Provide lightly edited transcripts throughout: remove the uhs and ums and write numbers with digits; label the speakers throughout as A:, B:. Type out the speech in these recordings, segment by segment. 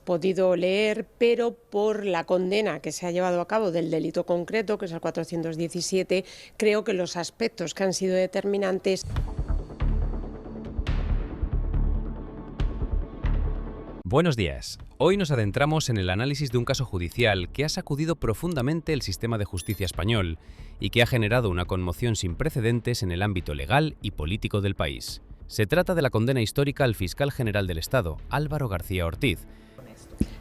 A: podido leer, pero por la condena que se ha llevado a cabo del delito concreto, que es el 417, creo que los aspectos que han sido determinantes.
B: Buenos días. Hoy nos adentramos en el análisis de un caso judicial que ha sacudido profundamente el sistema de justicia español y que ha generado una conmoción sin precedentes en el ámbito legal y político del país. Se trata de la condena histórica al fiscal general del Estado, Álvaro García Ortiz.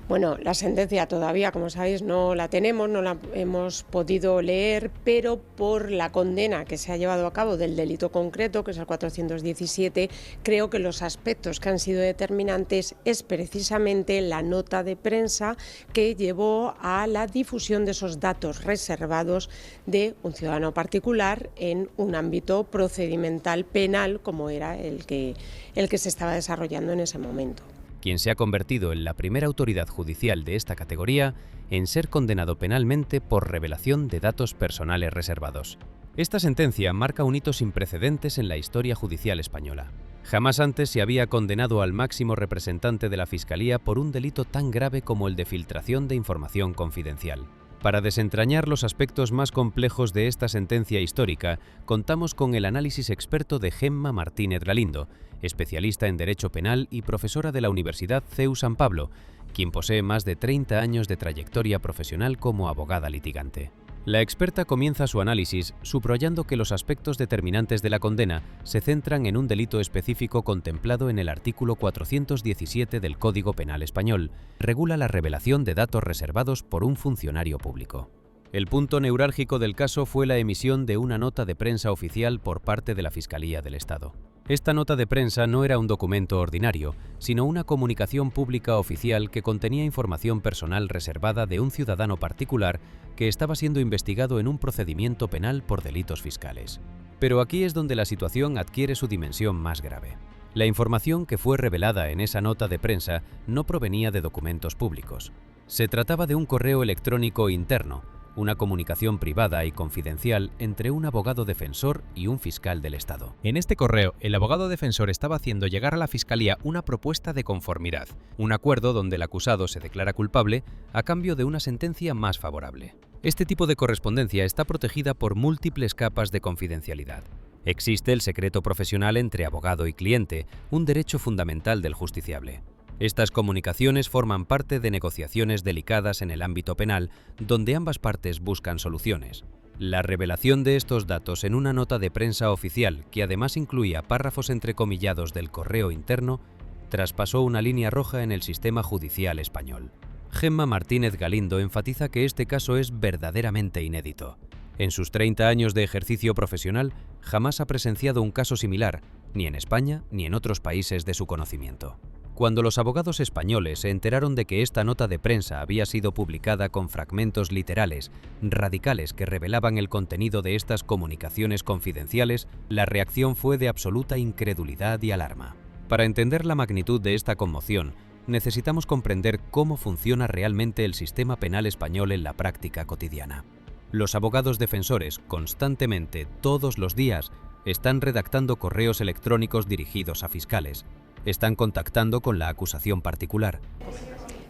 A: Bueno, la sentencia todavía, como sabéis, no la tenemos, no la hemos podido leer, pero por la condena que se ha llevado a cabo del delito concreto, que es el 417, creo que los aspectos que han sido determinantes es precisamente la nota de prensa que llevó a la difusión de esos datos reservados de un ciudadano particular en un ámbito procedimental penal como era el que se estaba desarrollando en ese momento.
B: Quien se ha convertido en la primera autoridad judicial de esta categoría en ser condenado penalmente por revelación de datos personales reservados. Esta sentencia marca un hito sin precedentes en la historia judicial española. Jamás antes se había condenado al máximo representante de la Fiscalía por un delito tan grave como el de filtración de información confidencial. Para desentrañar los aspectos más complejos de esta sentencia histórica, contamos con el análisis experto de Gemma Martínez Galindo, especialista en Derecho Penal y profesora de la Universidad CEU San Pablo, quien posee más de 30 años de trayectoria profesional como abogada litigante. La experta comienza su análisis subrayando que los aspectos determinantes de la condena se centran en un delito específico contemplado en el artículo 417 del Código Penal Español. Regula la revelación de datos reservados por un funcionario público. El punto neurálgico del caso fue la emisión de una nota de prensa oficial por parte de la Fiscalía del Estado. Esta nota de prensa no era un documento ordinario, sino una comunicación pública oficial que contenía información personal reservada de un ciudadano particular que estaba siendo investigado en un procedimiento penal por delitos fiscales. Pero aquí es donde la situación adquiere su dimensión más grave. La información que fue revelada en esa nota de prensa no provenía de documentos públicos. Se trataba de un correo electrónico interno, una comunicación privada y confidencial entre un abogado defensor y un fiscal del Estado.
C: En este correo, el abogado defensor estaba haciendo llegar a la Fiscalía una propuesta de conformidad, un acuerdo donde el acusado se declara culpable a cambio de una sentencia más favorable. Este tipo de correspondencia está protegida por múltiples capas de confidencialidad. Existe el secreto profesional entre abogado y cliente, un derecho fundamental del justiciable. Estas comunicaciones forman parte de negociaciones delicadas en el ámbito penal, donde ambas partes buscan soluciones. La revelación de estos datos en una nota de prensa oficial, que además incluía párrafos entrecomillados del correo interno, traspasó una línea roja en el sistema judicial español. Gemma Martínez Galindo enfatiza que este caso es verdaderamente inédito. En sus 30 años de ejercicio profesional, jamás ha presenciado un caso similar, ni en España ni en otros países de su conocimiento. Cuando los abogados españoles se enteraron de que esta nota de prensa había sido publicada con fragmentos literales, radicales que revelaban el contenido de estas comunicaciones confidenciales, la reacción fue de absoluta incredulidad y alarma. Para entender la magnitud de esta conmoción, necesitamos comprender cómo funciona realmente el sistema penal español en la práctica cotidiana. Los abogados defensores, constantemente, todos los días, están redactando correos electrónicos dirigidos a fiscales. Están contactando con la acusación particular.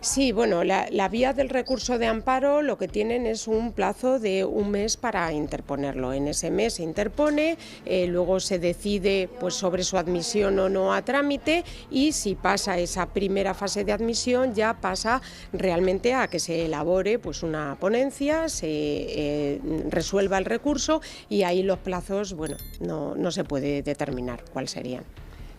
A: Sí, bueno, la vía del recurso de amparo lo que tienen es un plazo de un mes para interponerlo. En ese mes se interpone, luego se decide pues, sobre su admisión o no a trámite y si pasa esa primera fase de admisión ya pasa realmente a que se elabore pues, una ponencia, se resuelva el recurso y ahí los plazos, bueno, no se puede determinar cuáles serían.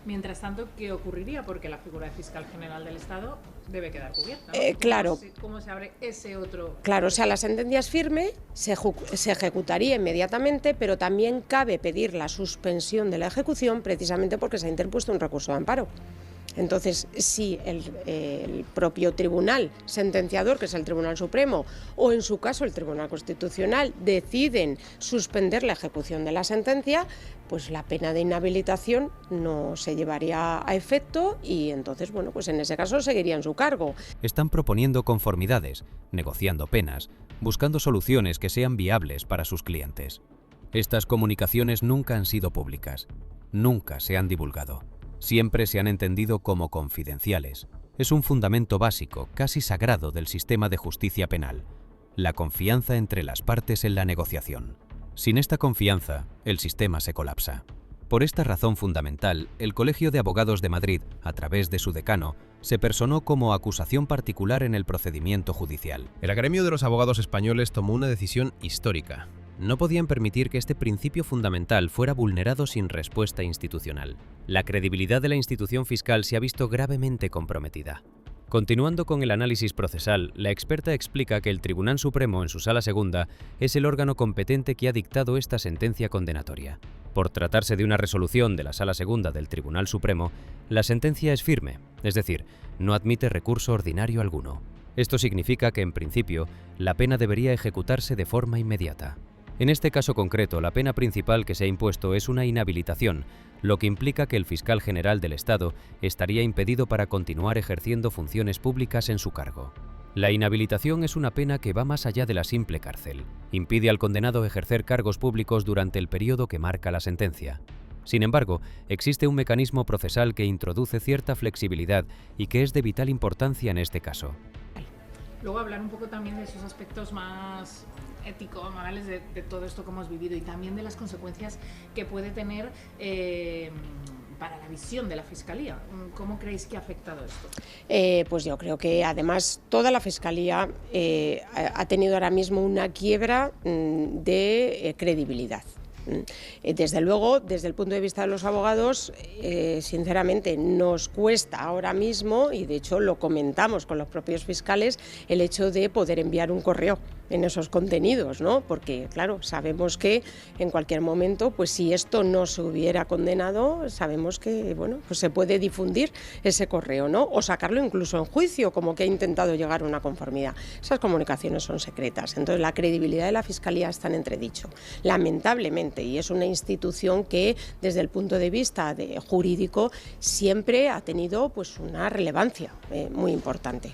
D: Mientras tanto, ¿qué ocurriría? Porque la figura de fiscal general del Estado debe quedar cubierta, ¿no?
A: Claro.
D: ¿Cómo se abre ese otro?
A: Claro, o sea, la sentencia es firme, se ejecutaría inmediatamente, pero también cabe pedir la suspensión de la ejecución precisamente porque se ha interpuesto un recurso de amparo. Entonces, si el propio tribunal sentenciador, que es el Tribunal Supremo, o en su caso el Tribunal Constitucional, deciden suspender la ejecución de la sentencia, pues la pena de inhabilitación no se llevaría a efecto y entonces, bueno, pues en ese caso seguiría en su cargo.
B: Están proponiendo conformidades, negociando penas, buscando soluciones que sean viables para sus clientes. Estas comunicaciones nunca han sido públicas, nunca se han divulgado. Siempre se han entendido como confidenciales. es un fundamento básico, casi sagrado del sistema de justicia penal: la confianza entre las partes en la negociación. Sin esta confianza, el sistema se colapsa. Por esta razón fundamental, el Colegio de Abogados de Madrid, a través de su decano, se personó como acusación particular en el procedimiento judicial.
C: El gremio de los abogados españoles tomó una decisión histórica. No podían permitir que este principio fundamental fuera vulnerado sin respuesta institucional. La credibilidad de la institución fiscal se ha visto gravemente comprometida. Continuando con el análisis procesal, la experta explica que el Tribunal Supremo, en su Sala Segunda, es el órgano competente que ha dictado esta sentencia condenatoria. Por tratarse de una resolución de la Sala Segunda del Tribunal Supremo, la sentencia es firme, es decir, no admite recurso ordinario alguno. Esto significa que, en principio, la pena debería ejecutarse de forma inmediata. En este caso concreto, la pena principal que se ha impuesto es una inhabilitación, lo que implica que el fiscal general del Estado estaría impedido para continuar ejerciendo funciones públicas en su cargo. La inhabilitación es una pena que va más allá de la simple cárcel. Impide al condenado ejercer cargos públicos durante el periodo que marca la sentencia. Sin embargo, existe un mecanismo procesal que introduce cierta flexibilidad y que es de vital importancia en este caso.
D: Luego hablar un poco también de esos aspectos más éticos, morales de todo esto que hemos vivido y también de las consecuencias que puede tener para la visión de la Fiscalía. ¿Cómo creéis que ha afectado esto?
A: Pues yo creo que además toda la Fiscalía ha tenido ahora mismo una quiebra de credibilidad. Desde luego, desde el punto de vista de los abogados, sinceramente nos cuesta ahora mismo, y de hecho lo comentamos con los propios fiscales, el hecho de poder enviar un correo en esos contenidos, ¿no? Porque, claro, sabemos que en cualquier momento, pues si esto no se hubiera condenado, sabemos que, bueno, pues se puede difundir ese correo, ¿no? O sacarlo incluso en juicio, como que ha intentado llegar a una conformidad. Esas comunicaciones son secretas, entonces la credibilidad de la Fiscalía está en entredicho, lamentablemente, y es una institución que, desde el punto de vista jurídico, siempre ha tenido pues una relevancia muy importante.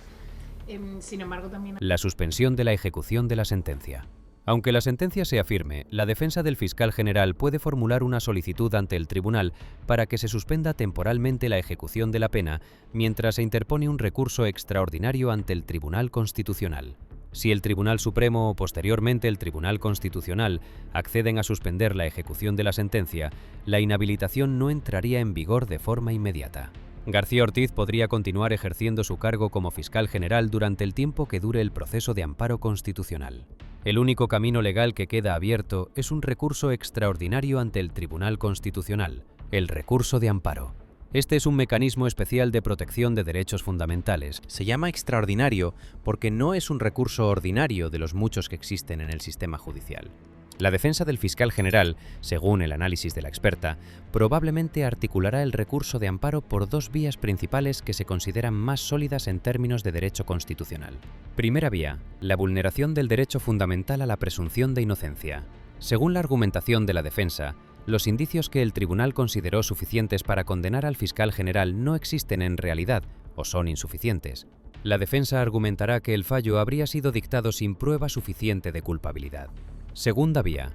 D: Sin embargo, también
B: la suspensión de la ejecución de la sentencia. Aunque la sentencia sea firme, la defensa del fiscal general puede formular una solicitud ante el tribunal para que se suspenda temporalmente la ejecución de la pena mientras se interpone un recurso extraordinario ante el Tribunal Constitucional. Si el Tribunal Supremo o posteriormente el Tribunal Constitucional acceden a suspender la ejecución de la sentencia, la inhabilitación no entraría en vigor de forma inmediata. García Ortiz podría continuar ejerciendo su cargo como fiscal general durante el tiempo que dure el proceso de amparo constitucional. El único camino legal que queda abierto es un recurso extraordinario ante el Tribunal Constitucional, el recurso de amparo. Este es un mecanismo especial de protección de derechos fundamentales. Se llama extraordinario porque no es un recurso ordinario de los muchos que existen en el sistema judicial. La defensa del fiscal general, según el análisis de la experta, probablemente articulará el recurso de amparo por dos vías principales que se consideran más sólidas en términos de derecho constitucional. Primera vía, la vulneración del derecho fundamental a la presunción de inocencia. Según la argumentación de la defensa, los indicios que el tribunal consideró suficientes para condenar al fiscal general no existen en realidad o son insuficientes. La defensa argumentará que el fallo habría sido dictado sin prueba suficiente de culpabilidad. Segunda vía,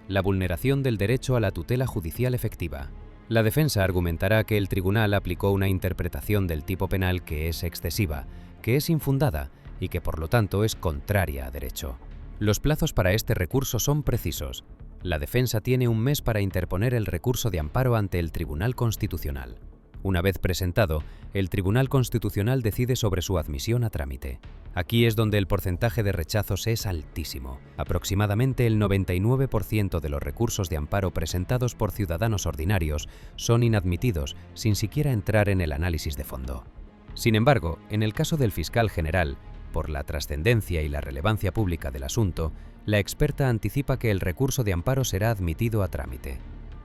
B: la vulneración del derecho a la tutela judicial efectiva. La defensa argumentará que el tribunal aplicó una interpretación del tipo penal que es excesiva, que es infundada y que por lo tanto es contraria a derecho. Los plazos para este recurso son precisos. La defensa tiene un mes para interponer el recurso de amparo ante el Tribunal Constitucional. Una vez presentado, el Tribunal Constitucional decide sobre su admisión a trámite. Aquí es donde el porcentaje de rechazos es altísimo. Aproximadamente el 99% de los recursos de amparo presentados por ciudadanos ordinarios son inadmitidos sin siquiera entrar en el análisis de fondo. Sin embargo, en el caso del fiscal general, por la trascendencia y la relevancia pública del asunto, la experta anticipa que el recurso de amparo será admitido a trámite.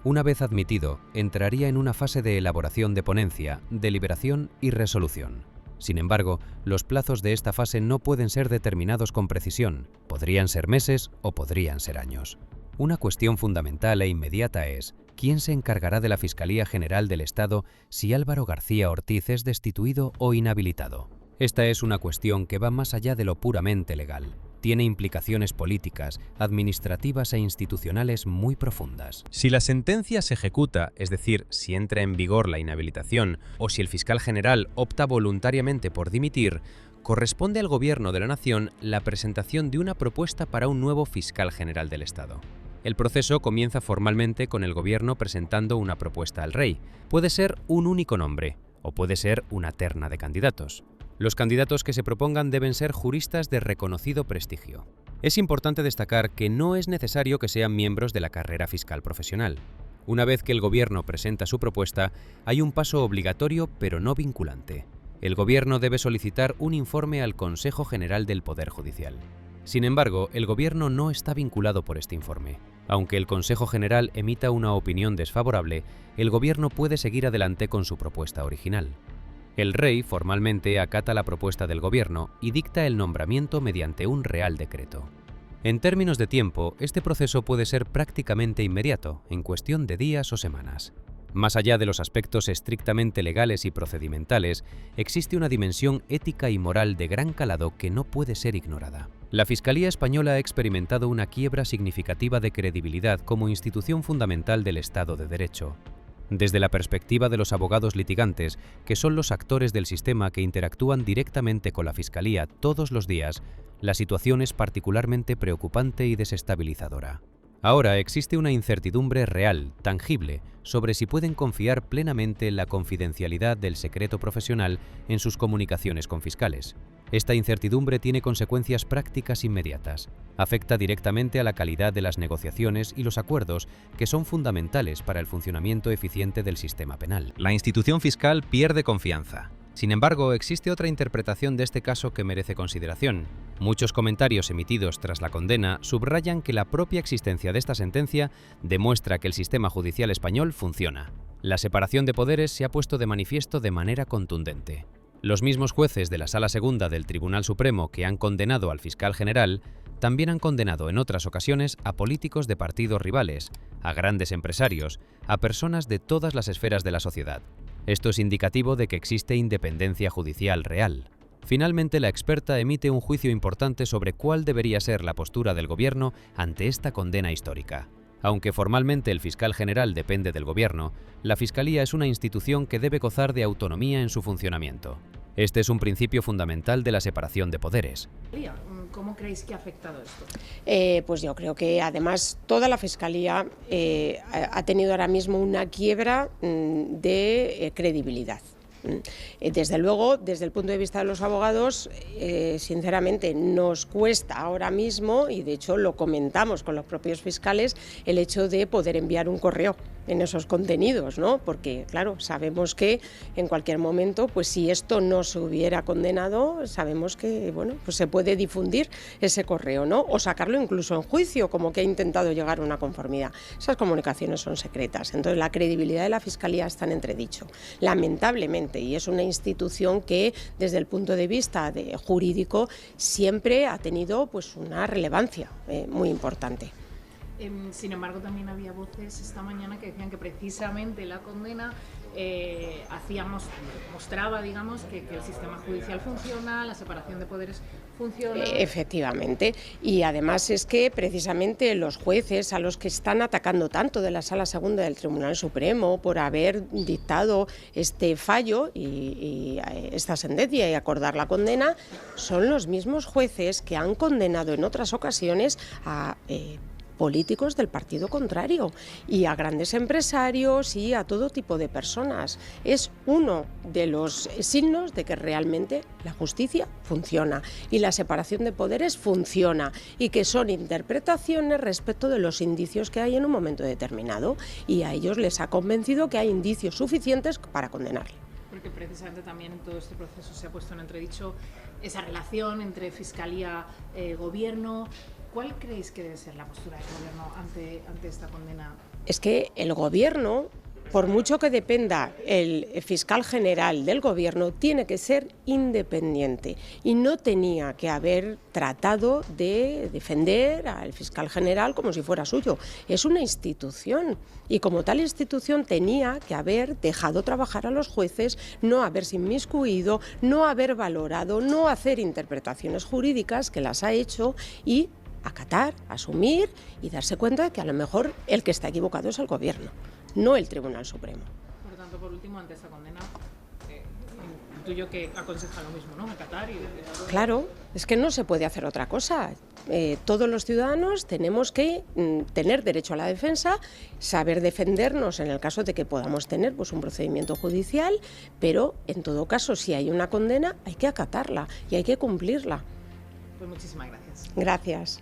B: Una vez admitido, entraría en una fase de elaboración de ponencia, deliberación y resolución. Sin embargo, los plazos de esta fase no pueden ser determinados con precisión, podrían ser meses o podrían ser años. Una cuestión fundamental e inmediata es, ¿quién se encargará de la Fiscalía General del Estado si Álvaro García Ortiz es destituido o inhabilitado? Esta es una cuestión que va más allá de lo puramente legal. tiene implicaciones políticas, administrativas e institucionales muy profundas.
C: Si la sentencia se ejecuta, es decir, si entra en vigor la inhabilitación o si el fiscal general opta voluntariamente por dimitir, corresponde al Gobierno de la Nación la presentación de una propuesta para un nuevo fiscal general del Estado. El proceso comienza formalmente con el Gobierno presentando una propuesta al Rey. Puede ser un único nombre o puede ser una terna de candidatos. Los candidatos que se propongan deben ser juristas de reconocido prestigio. Es importante destacar que no es necesario que sean miembros de la carrera fiscal profesional. Una vez que el Gobierno presenta su propuesta, hay un paso obligatorio pero no vinculante. El Gobierno debe solicitar un informe al Consejo General del Poder Judicial. Sin embargo, el Gobierno no está vinculado por este informe. Aunque el Consejo General emita una opinión desfavorable, el Gobierno puede seguir adelante con su propuesta original. El Rey formalmente acata la propuesta del Gobierno y dicta el nombramiento mediante un Real Decreto. En términos de tiempo, este proceso puede ser prácticamente inmediato, en cuestión de días o semanas. Más allá de los aspectos estrictamente legales y procedimentales, existe una dimensión ética y moral de gran calado que no puede ser ignorada. La Fiscalía Española ha experimentado una quiebra significativa de credibilidad como institución fundamental del Estado de Derecho. Desde la perspectiva de los abogados litigantes, que son los actores del sistema que interactúan directamente con la Fiscalía todos los días, la situación es particularmente preocupante y desestabilizadora. Ahora existe una incertidumbre real, tangible, sobre si pueden confiar plenamente en la confidencialidad del secreto profesional en sus comunicaciones con fiscales. Esta incertidumbre tiene consecuencias prácticas inmediatas. Afecta directamente a la calidad de las negociaciones y los acuerdos que son fundamentales para el funcionamiento eficiente del sistema penal. La institución fiscal pierde confianza. Sin embargo, existe otra interpretación de este caso que merece consideración. Muchos comentarios emitidos tras la condena subrayan que la propia existencia de esta sentencia demuestra que el sistema judicial español funciona. La separación de poderes se ha puesto de manifiesto de manera contundente. Los mismos jueces de la Sala Segunda del Tribunal Supremo que han condenado al fiscal general también han condenado en otras ocasiones a políticos de partidos rivales, a grandes empresarios, a personas de todas las esferas de la sociedad. Esto es indicativo de que existe independencia judicial real. Finalmente, la experta emite un juicio importante sobre cuál debería ser la postura del Gobierno ante esta condena histórica. Aunque formalmente el fiscal general depende del Gobierno, la Fiscalía es una institución que debe gozar de autonomía en su funcionamiento. Este es un principio fundamental de la separación de poderes.
D: ¿Cómo creéis que ha afectado esto?
A: Pues yo creo que además toda la Fiscalía ha tenido ahora mismo una quiebra de credibilidad. Desde luego, desde el punto de vista de los abogados, sinceramente nos cuesta ahora mismo, y de hecho lo comentamos con los propios fiscales, el hecho de poder enviar un correo en esos contenidos, ¿no? Porque, claro, sabemos que en cualquier momento, pues si esto no se hubiera condenado, sabemos que, bueno, pues se puede difundir ese correo, ¿no? O sacarlo incluso en juicio, como que ha intentado llegar a una conformidad. Esas comunicaciones son secretas, entonces la credibilidad de la Fiscalía está en entredicho, lamentablemente, y es una institución que, desde el punto de vista jurídico, siempre ha tenido pues una relevancia muy importante.
D: Sin embargo, también había voces esta mañana que decían que precisamente la condena mostraba, digamos, que el sistema judicial funciona, la separación de poderes funciona.
A: Efectivamente, y además es que precisamente los jueces a los que están atacando tanto de la Sala Segunda del Tribunal Supremo por haber dictado este fallo y esta sentencia y acordar la condena, son los mismos jueces que han condenado en otras ocasiones a políticos del partido contrario y a grandes empresarios y a todo tipo de personas. Es uno de los signos de que realmente la justicia funciona y la separación de poderes funciona y que son interpretaciones respecto de los indicios que hay en un momento determinado, y a ellos les ha convencido que hay indicios suficientes para condenarle.
D: Porque precisamente también en todo este proceso se ha puesto en entredicho esa relación entre Fiscalía, Gobierno. ¿Cuál creéis que debe ser la postura del Gobierno ante esta condena?
A: Es que el Gobierno por mucho que dependa el fiscal general del gobierno, tiene que ser independiente y no tenía que haber tratado de defender al fiscal general como si fuera suyo. Es una institución y como tal institución tenía que haber dejado trabajar a los jueces, no haberse inmiscuido, no haber valorado, no hacer interpretaciones jurídicas, que las ha hecho, y acatar, asumir y darse cuenta de que a lo mejor el que está equivocado es el gobierno, no el Tribunal Supremo.
D: Por tanto, por último, ante esta condena, intuyo que aconseja lo mismo, ¿no? Acatar y...
A: Claro, es que no se puede hacer otra cosa. Todos los ciudadanos tenemos que tener derecho a la defensa, saber defendernos en el caso de que podamos tener pues, un procedimiento judicial, pero en todo caso, si hay una condena, hay que acatarla y hay que cumplirla.
D: Pues muchísimas gracias.
A: Gracias.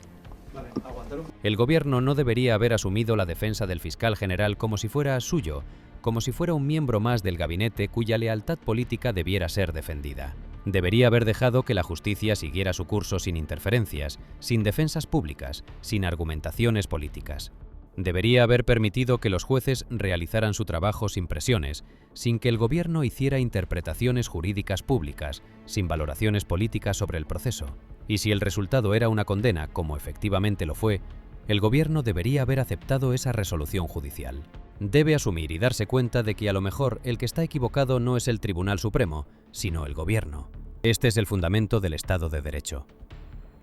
C: El gobierno no debería haber asumido la defensa del fiscal general como si fuera suyo, como si fuera un miembro más del gabinete cuya lealtad política debiera ser defendida. Debería haber dejado que la justicia siguiera su curso sin interferencias, sin defensas públicas, sin argumentaciones políticas. Debería haber permitido que los jueces realizaran su trabajo sin presiones, sin que el gobierno hiciera interpretaciones jurídicas públicas, sin valoraciones políticas sobre el proceso. Y si el resultado era una condena, como efectivamente lo fue, el gobierno debería haber aceptado esa resolución judicial. Debe asumir y darse cuenta de que a lo mejor el que está equivocado no es el Tribunal Supremo, sino el gobierno. Este es el fundamento del Estado de Derecho.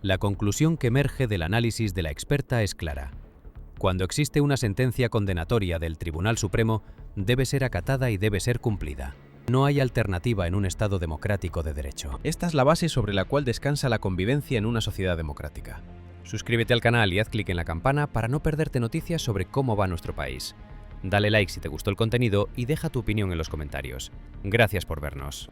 C: La conclusión que emerge del análisis de la experta es clara. Cuando existe una sentencia condenatoria del Tribunal Supremo, debe ser acatada y debe ser cumplida. No hay alternativa en un Estado democrático de derecho. Esta es la base sobre la cual descansa la convivencia en una sociedad democrática. Suscríbete al canal y haz clic en la campana para no perderte noticias sobre cómo va nuestro país. Dale like si te gustó el contenido y deja tu opinión en los comentarios. Gracias por vernos.